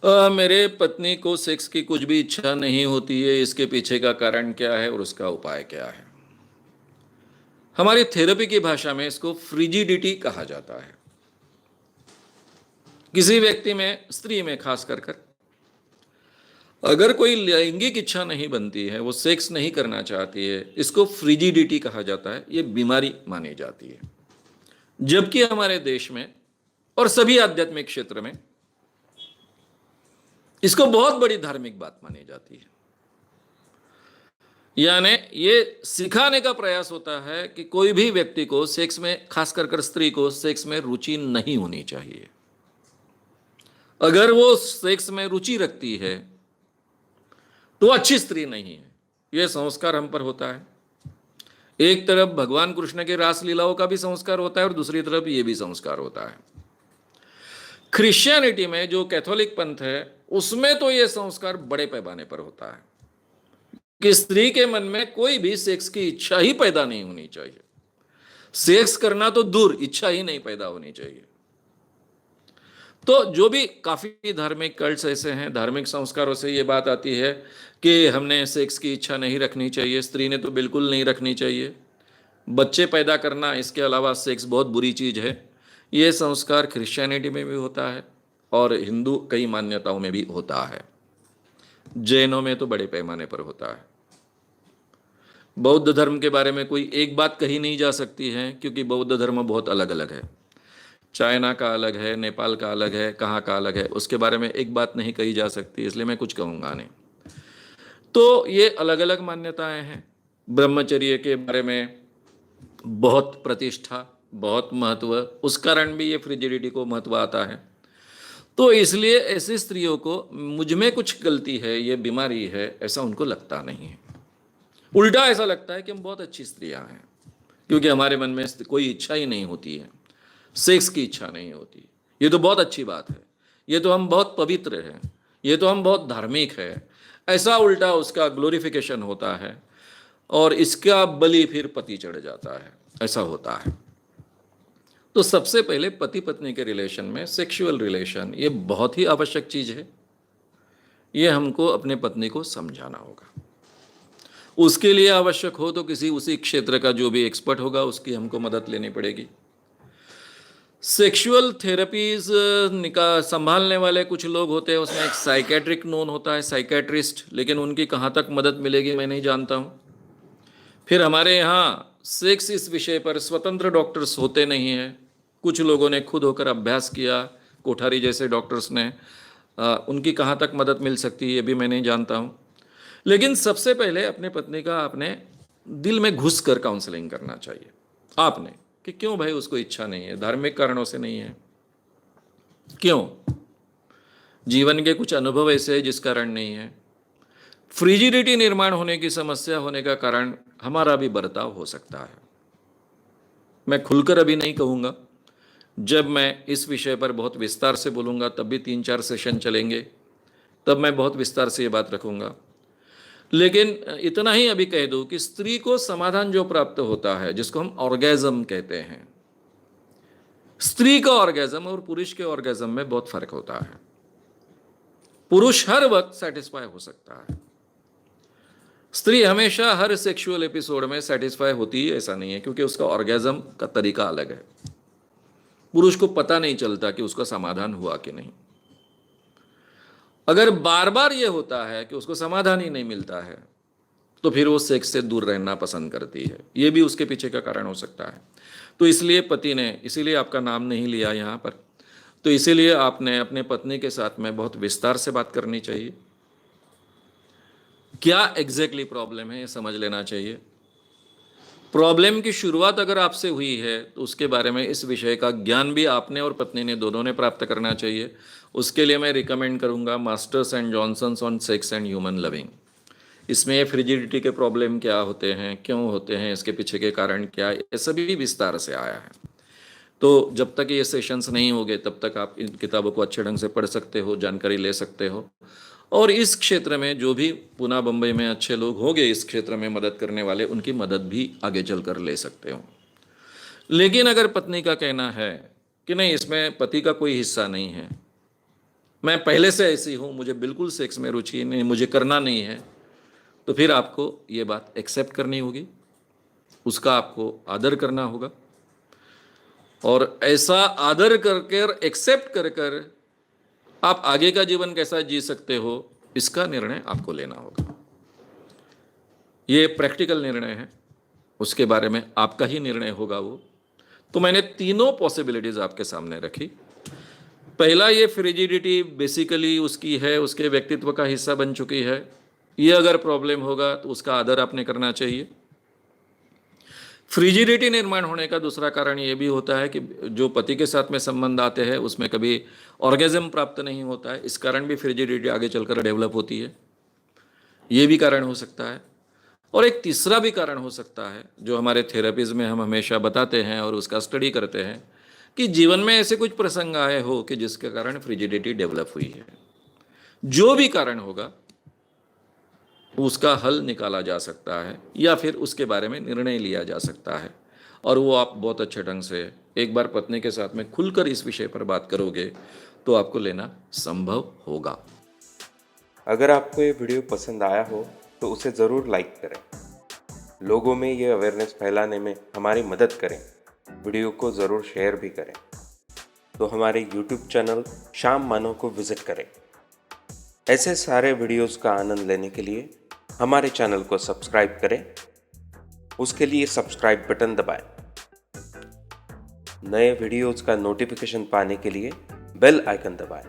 मेरे पत्नी को सेक्स की कुछ भी इच्छा नहीं होती है। इसके पीछे का कारण क्या है और उसका उपाय क्या है? हमारी थेरेपी की भाषा में इसको फ्रिजिडिटी कहा जाता है। किसी व्यक्ति में, स्त्री में खास कर अगर कोई लैंगिक इच्छा नहीं बनती है, वो सेक्स नहीं करना चाहती है, इसको फ्रिजिडिटी कहा जाता है। ये बीमारी मानी जाती है। जबकि हमारे देश में और सभी आध्यात्मिक क्षेत्र में इसको बहुत बड़ी धार्मिक बात मानी जाती है। यानी ये सिखाने का प्रयास होता है कि कोई भी व्यक्ति को सेक्स में, खास कर स्त्री को सेक्स में रुचि नहीं होनी चाहिए। अगर वो सेक्स में रुचि रखती है तो अच्छी स्त्री नहीं है। यह संस्कार हम पर होता है। एक तरफ भगवान कृष्ण के रास लीलाओं का भी संस्कार होता है और दूसरी तरफ ये भी संस्कार होता है। क्रिश्चियनिटी में, जो कैथोलिक पंथ है, उसमें तो यह संस्कार बड़े पैमाने पर होता है कि स्त्री के मन में कोई भी सेक्स की इच्छा ही पैदा नहीं होनी चाहिए। सेक्स करना तो दूर, इच्छा ही नहीं पैदा होनी चाहिए। तो जो भी काफी धार्मिक कल्ट्स ऐसे हैं, धार्मिक संस्कारों से ये बात आती है कि हमने सेक्स की इच्छा नहीं रखनी चाहिए, स्त्री ने तो बिल्कुल नहीं रखनी चाहिए। बच्चे पैदा करना, इसके अलावा सेक्स बहुत बुरी चीज है। ये संस्कार क्रिश्चियनिटी में भी होता है और हिंदू कई मान्यताओं में भी होता है। जैनों में तो बड़े पैमाने पर होता है। बौद्ध धर्म के बारे में कोई एक बात कही नहीं जा सकती है, क्योंकि बौद्ध धर्म बहुत अलग अलग है। चाइना का अलग है, नेपाल का अलग है, कहाँ का अलग है, उसके बारे में एक बात नहीं कही जा सकती, इसलिए मैं कुछ कहूँगा नहीं। तो ये अलग अलग मान्यताएं हैं। ब्रह्मचर्य के बारे में बहुत प्रतिष्ठा, बहुत महत्व, उस कारण भी ये फ्रिजिडिटी को महत्व आता है। तो इसलिए ऐसी स्त्रियों को मुझ में कुछ गलती है, ये बीमारी है, ऐसा उनको लगता नहीं है। उल्टा ऐसा लगता है कि हम बहुत अच्छी स्त्रियां हैं, क्योंकि हमारे मन में कोई इच्छा ही नहीं होती है, सेक्स की इच्छा नहीं होती। ये तो बहुत अच्छी बात है, ये तो हम बहुत पवित्र हैं, ये तो हम बहुत धार्मिक है, ऐसा उल्टा उसका ग्लोरिफिकेशन होता है और इसका बलि फिर पति चढ़ जाता है, ऐसा होता है। तो सबसे पहले पति पत्नी के रिलेशन में सेक्सुअल रिलेशन ये बहुत ही आवश्यक चीज है। ये हमको अपने पत्नी को समझाना होगा। उसके लिए आवश्यक हो तो किसी उसी क्षेत्र का जो भी एक्सपर्ट होगा उसकी हमको मदद लेनी पड़ेगी। सेक्सुअल थेरेपीज संभालने वाले कुछ लोग होते हैं, उसमें एक साइकेट्रिक नोन होता है, साइकेट्रिस्ट, लेकिन उनकी कहाँ तक मदद मिलेगी मैं नहीं जानता हूँ। फिर हमारे यहाँ सेक्स इस विषय पर स्वतंत्र डॉक्टर्स होते नहीं हैं। कुछ लोगों ने खुद होकर अभ्यास किया, कोठारी जैसे डॉक्टर्स ने, उनकी कहाँ तक मदद मिल सकती है ये भी मैं नहीं जानता हूँ। लेकिन सबसे पहले अपने पत्नी का अपने दिल में घुस कर काउंसलिंग करना चाहिए आपने, कि क्यों भाई उसको इच्छा नहीं है, धार्मिक कारणों से नहीं है, क्यों, जीवन के कुछ अनुभव ऐसे है जिस कारण नहीं है। फ्रिजिडिटी निर्माण होने की समस्या होने का कारण हमारा भी बर्ताव हो सकता है। मैं खुलकर अभी नहीं कहूँगा, जब मैं इस विषय पर बहुत विस्तार से बोलूँगा तब भी 3-4 सेशन चलेंगे, तब मैं बहुत विस्तार से ये बात रखूँगा। लेकिन इतना ही अभी कह दूँ कि स्त्री को समाधान जो प्राप्त होता है, जिसको हम ऑर्गेज्म कहते हैं, स्त्री का ऑर्गेज्म और पुरुष के ऑर्गेज्म में बहुत फर्क होता है। पुरुष हर वक्त सेटिस्फाई हो सकता है, स्त्री हमेशा हर सेक्सुअल एपिसोड में सेटिस्फाई होती है ऐसा नहीं है, क्योंकि उसका ऑर्गेज्म का तरीका अलग है। पुरुष को पता नहीं चलता कि उसका समाधान हुआ कि नहीं। अगर बार बार यह होता है कि उसको समाधान ही नहीं मिलता है तो फिर वो सेक्स से दूर रहना पसंद करती है। यह भी उसके पीछे का कारण हो सकता है। तो इसलिए पति ने, इसीलिए आपका नाम नहीं लिया यहाँ पर, तो इसीलिए आपने अपने पत्नी के साथ में बहुत विस्तार से बात करनी चाहिए। क्या एग्जैक्टली प्रॉब्लम है ये समझ लेना चाहिए। प्रॉब्लम की शुरुआत अगर आपसे हुई है तो उसके बारे में, इस विषय का ज्ञान भी आपने और पत्नी ने दोनों ने प्राप्त करना चाहिए। उसके लिए मैं रिकमेंड करूंगा Masters and Johnsons on sex and human loving. इसमें फ्रिजिडिटी के प्रॉब्लम क्या होते हैं, क्यों होते हैं, इसके पीछे के कारण क्या, ये सभी विस्तार से आया है। तो जब तक ये सेशंस नहीं होंगे तब तक आप इन किताबों को अच्छे ढंग से पढ़ सकते हो, जानकारी ले सकते हो। और इस क्षेत्र में जो भी पुणे बम्बई में अच्छे लोग होंगे इस क्षेत्र में मदद करने वाले, उनकी मदद भी आगे चलकर ले सकते हो। लेकिन अगर पत्नी का कहना है कि नहीं, इसमें पति का कोई हिस्सा नहीं है, मैं पहले से ऐसी हूं, मुझे बिल्कुल सेक्स में रुचि नहीं, मुझे करना नहीं है, तो फिर आपको ये बात एक्सेप्ट करनी होगी, उसका आपको आदर करना होगा, और ऐसा आदर करके एक्सेप्ट कर कर आप आगे का जीवन कैसा जी सकते हो, इसका निर्णय आपको लेना होगा। ये प्रैक्टिकल निर्णय है, उसके बारे में आपका ही निर्णय होगा वो। तो मैंने तीनों पॉसिबिलिटीज आपके सामने रखी। पहला, ये फ्रिजिडिटी बेसिकली उसकी है, उसके व्यक्तित्व का हिस्सा बन चुकी है, ये अगर प्रॉब्लम होगा तो उसका आदर आपने करना चाहिए। फ्रिजिडिटी निर्माण होने का दूसरा कारण ये भी होता है कि जो पति के साथ में संबंध आते हैं उसमें कभी ऑर्गेजम प्राप्त नहीं होता है, इस कारण भी फ्रिजिडिटी आगे चलकर डेवलप होती है, ये भी कारण हो सकता है। और एक तीसरा भी कारण हो सकता है जो हमारे थेरेपीज में हम हमेशा बताते हैं और उसका स्टडी करते हैं, कि जीवन में ऐसे कुछ प्रसंग आए हो कि जिसके कारण फ्रिजिडिटी डेवलप हुई है। जो भी कारण होगा उसका हल निकाला जा सकता है या फिर उसके बारे में निर्णय लिया जा सकता है, और वो आप बहुत अच्छे ढंग से एक बार पत्नी के साथ में खुलकर इस विषय पर बात करोगे तो आपको लेना संभव होगा। अगर आपको ये वीडियो पसंद आया हो तो उसे ज़रूर लाइक करें, लोगों में ये अवेयरनेस फैलाने में हमारी मदद करें, वीडियो को ज़रूर शेयर भी करें। तो हमारे YouTube चैनल श्याम मानव को विज़िट करें। ऐसे सारे वीडियोस का आनंद लेने के लिए हमारे चैनल को सब्सक्राइब करें, उसके लिए सब्सक्राइब बटन दबाएं। नए वीडियोस का नोटिफिकेशन पाने के लिए बेल आइकन दबाएं।